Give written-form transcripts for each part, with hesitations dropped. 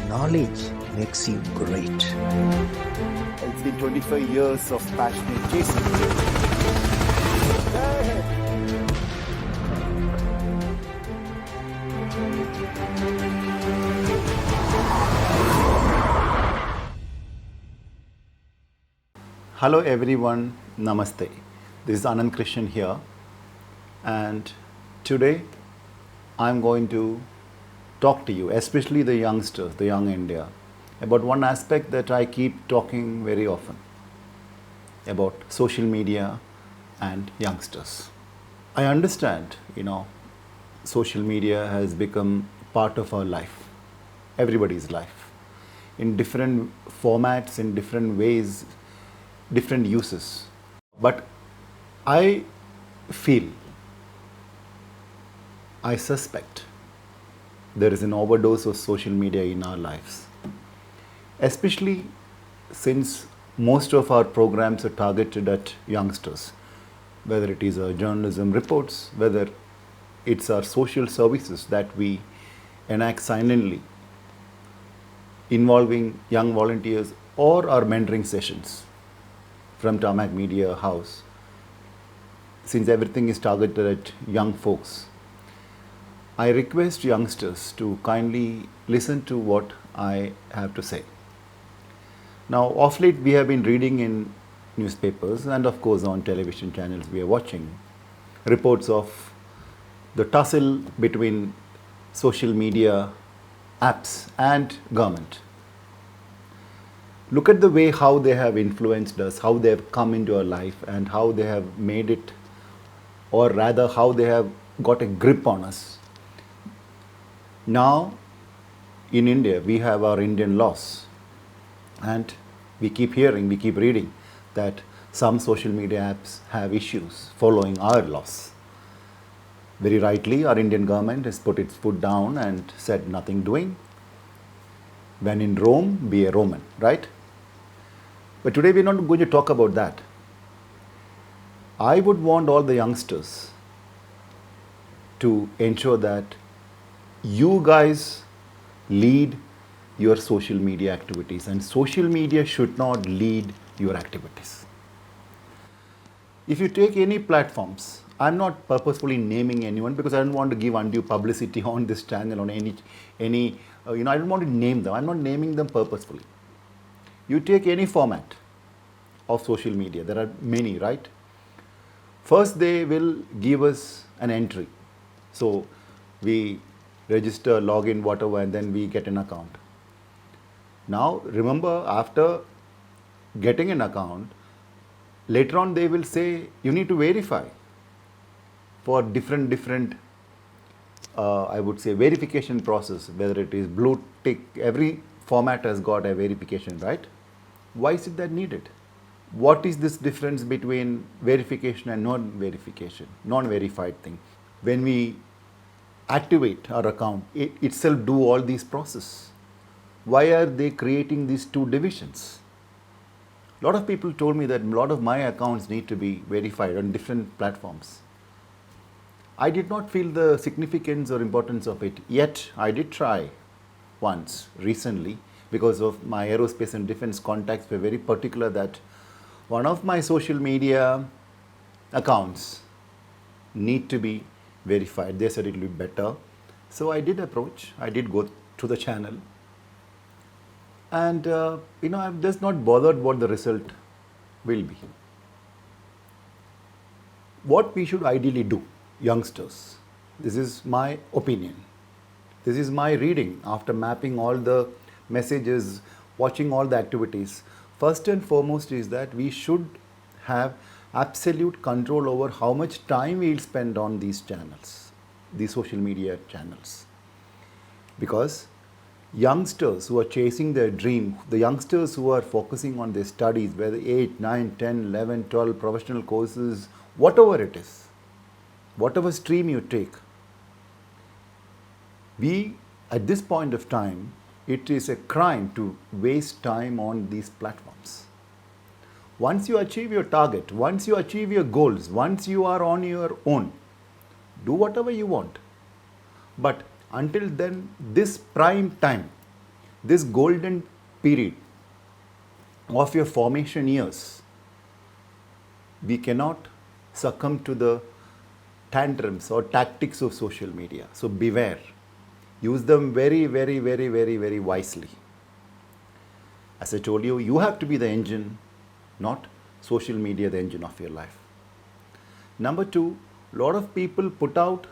knowledge makes you great. It's been 25 years of passionate chasing. Hello everyone, Namaste. This is Anand Krishnan here, and today I'm going to talk to you, especially the youngsters, the young India, about one aspect that I keep talking very often about social media and youngsters. I understand, social media has become part of our life, everybody's life, in different formats, in different ways, different uses. But I feel, I suspect there is an overdose of social media in our lives, especially since most of our programs are targeted at youngsters, whether it is our journalism reports, whether it's our social services that we enact silently, involving young volunteers, or our mentoring sessions from Tarmac Media House, since everything is targeted at young folks. I request youngsters to kindly listen to what I have to say. Now, of late, we have been reading in newspapers and, of course, on television channels, we are watching reports of the tussle between social media apps and government. Look at the way how they have influenced us, how they have come into our life, and how they have made it, or rather, how they have got a grip on us. Now, in India, we have our Indian laws, and we keep hearing, we keep reading that some social media apps have issues following our laws. Very rightly, our Indian government has put its foot down and said nothing doing. When in Rome, be a Roman, right? But today we're not going to talk about that. I would want all the youngsters to ensure that you guys lead your social media activities, and social media should not lead your activities. If you take any platforms, I'm not purposefully naming anyone because I don't want to give undue publicity on this channel, on any I don't want to name them. I'm not naming them purposefully. You take any format of social media, there are many, right? First, they will give us an entry. So we register, login, whatever, and then we get an account. Now, remember, after getting an account, later on they will say you need to verify for different I would say verification process, whether it is blue tick, every format has got a verification, right? Why is it that needed? What is this difference between verification and non-verification, non-verified thing? When we activate our account, it itself do all these process. Why are they creating these two divisions? A lot of people told me that a lot of my accounts need to be verified on different platforms. I did not feel the significance or importance of it, yet I did try once recently because of my aerospace and defense contacts were very particular that one of my social media accounts need to be verified. They said it will be better. So I did approach, I did go to the channel, and I'm just not bothered what the result will be. What we should ideally do, youngsters, this is my opinion, this is my reading after mapping all the messages, watching all the activities. First and foremost is that we should have absolute control over how much time we'll spend on these channels, these social media channels. Because youngsters who are chasing their dream, the youngsters who are focusing on their studies, whether 8, 9, 10, 11, 12, professional courses, whatever it is, whatever stream you take, at this point of time, it is a crime to waste time on these platforms. Once you achieve your target, once you achieve your goals, once you are on your own, do whatever you want. But until then, this prime time, this golden period of your formation years, we cannot succumb to the tantrums or tactics of social media. So beware. Use them very, very, very, very, very wisely. As I told you, you have to be the engine, not social media the engine of your life. Number two, lot of people put out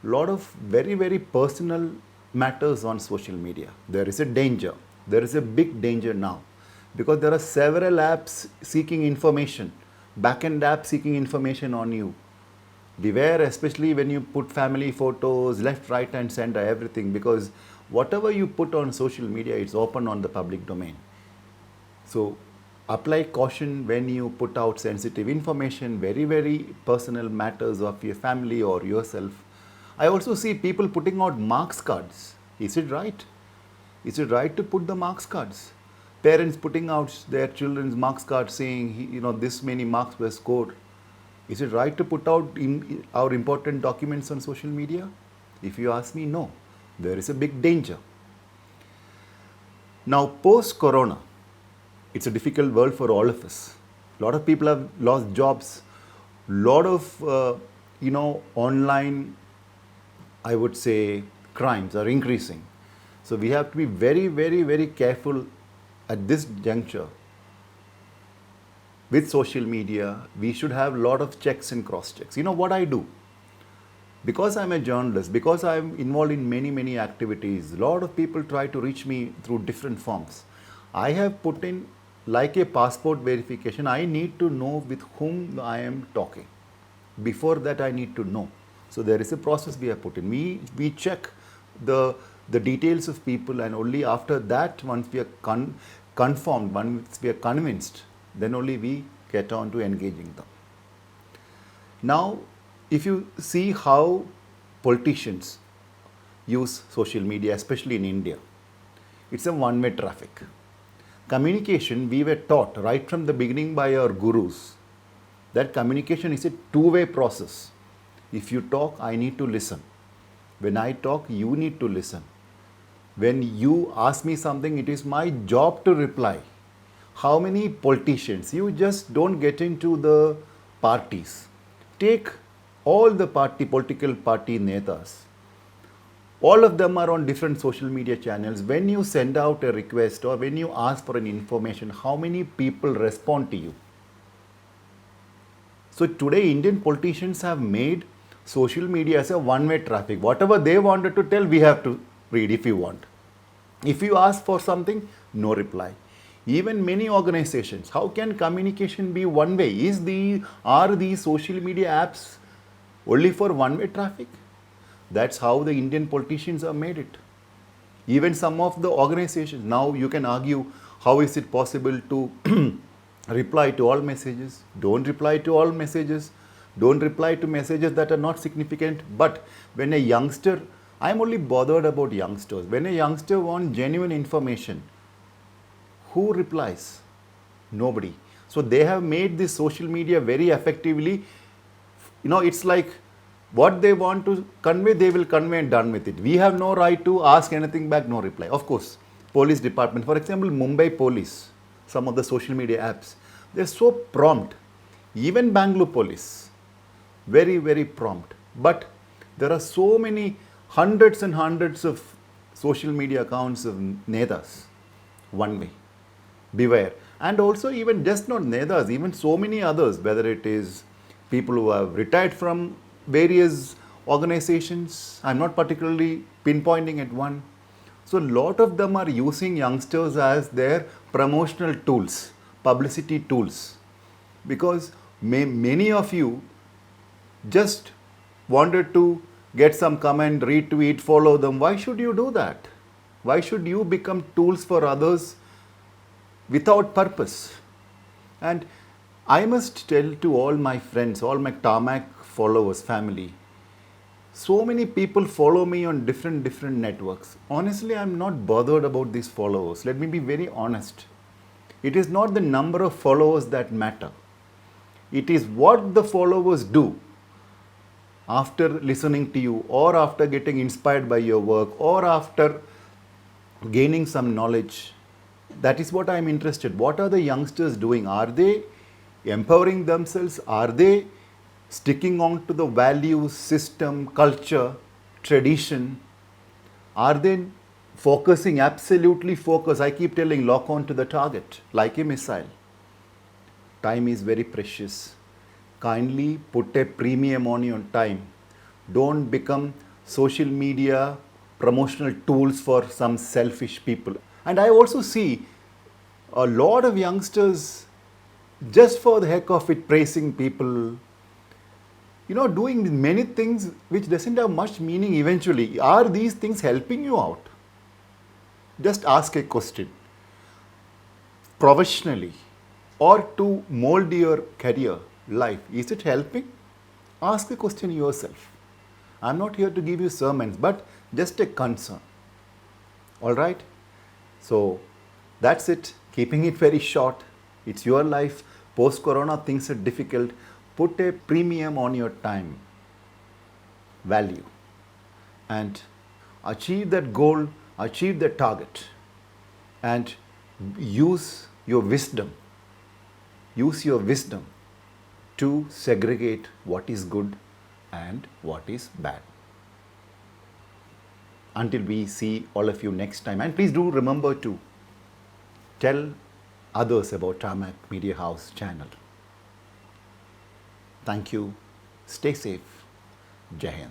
lot of very, very personal matters on social media. There is a danger. There is a big danger now because there are several apps seeking information, back-end apps seeking information on you. Beware, especially when you put family photos, left, right and center, everything, because whatever you put on social media, it's open on the public domain. So apply caution when you put out sensitive information, very, very personal matters of your family or yourself. I also see people putting out marks cards. Is it right? Is it right to put the marks cards? Parents putting out their children's marks cards saying, this many marks were scored. Is it right to put out our important documents on social media? If you ask me, no. There is a big danger. Now, post-corona, it's a difficult world for all of us. A lot of people have lost jobs. A lot of, online, I would say, crimes are increasing. So we have to be very, very, very careful at this juncture. With social media, we should have a lot of checks and cross-checks. You know what I do? Because I'm a journalist, because I'm involved in many, many activities, a lot of people try to reach me through different forms. I have put in, like a passport verification, I need to know with whom I am talking. Before that, I need to know. So there is a process we have put in. We check the details of people, and only after that, once we are confirmed, once we are convinced, then only we get on to engaging them. Now, if you see how politicians use social media, especially in India, it's a one-way traffic. Communication, we were taught right from the beginning by our gurus that communication is a two-way process. If you talk, I need to listen. When I talk, you need to listen. When you ask me something, it is my job to reply. How many politicians? You just don't get into the parties. Take all the political party netas. All of them are on different social media channels. When you send out a request or when you ask for an information, how many people respond to you? So today, Indian politicians have made social media as a one-way traffic. Whatever they wanted to tell, we have to read if you want. If you ask for something, no reply. Even many organizations, how can communication be one way? Are these social media apps only for one-way traffic? That's how the Indian politicians have made it. Even some of the organizations, now you can argue, how is it possible to reply to all messages? Don't reply to all messages. Don't reply to messages that are not significant. But when a youngster, I'm only bothered about youngsters. When a youngster wants genuine information, who replies? Nobody. So they have made this social media very effectively. It's like what they want to convey, they will convey and done with it. We have no right to ask anything back, no reply. Of course, police department, for example, Mumbai police, some of the social media apps, they're so prompt. Even Bangalore police, very, very prompt. But there are so many hundreds and hundreds of social media accounts of netas, one way. Beware. And also even just not netas, even so many others, whether it is people who have retired from various organizations. I'm not particularly pinpointing at one. So a lot of them are using youngsters as their promotional tools, publicity tools. Because many of you just wanted to get some comment, retweet, follow them. Why should you do that? Why should you become tools for others without purpose? And I must tell to all my friends, all my Tarmac followers, family, so many people follow me on different networks. Honestly, I'm not bothered about these followers. Let me be very honest. It is not the number of followers that matter. It is what the followers do after listening to you, or after getting inspired by your work, or after gaining some knowledge. That is what I am interested. What are the youngsters doing? Are they empowering themselves? Are they sticking on to the values, system, culture, tradition? Are they focusing, absolutely focus? I keep telling, lock on to the target like a missile. Time is very precious. Kindly put a premium on your time. Don't become social media promotional tools for some selfish people. And I also see a lot of youngsters, just for the heck of it, praising people, doing many things which doesn't have much meaning eventually. Are these things helping you out? Just ask a question. Professionally or to mold your career, life, is it helping? Ask the question yourself. I'm not here to give you sermons, but just a concern. All right? So that's it. Keeping it very short. It's your life. Post-corona, things are difficult. Put a premium on your time, value, and achieve that goal, achieve that target, and use your wisdom. Use your wisdom to segregate what is good and what is bad. Until we see all of you next time. And please do remember to tell others about Tarmac Media House channel. Thank you. Stay safe. Jai Hind.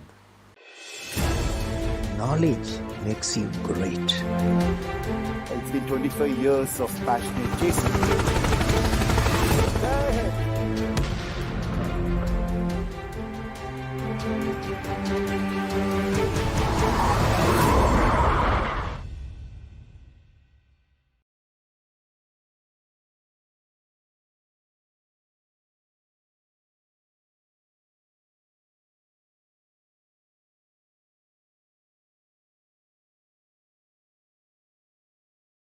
Knowledge makes you great. It's been 25 years of passionate chasing.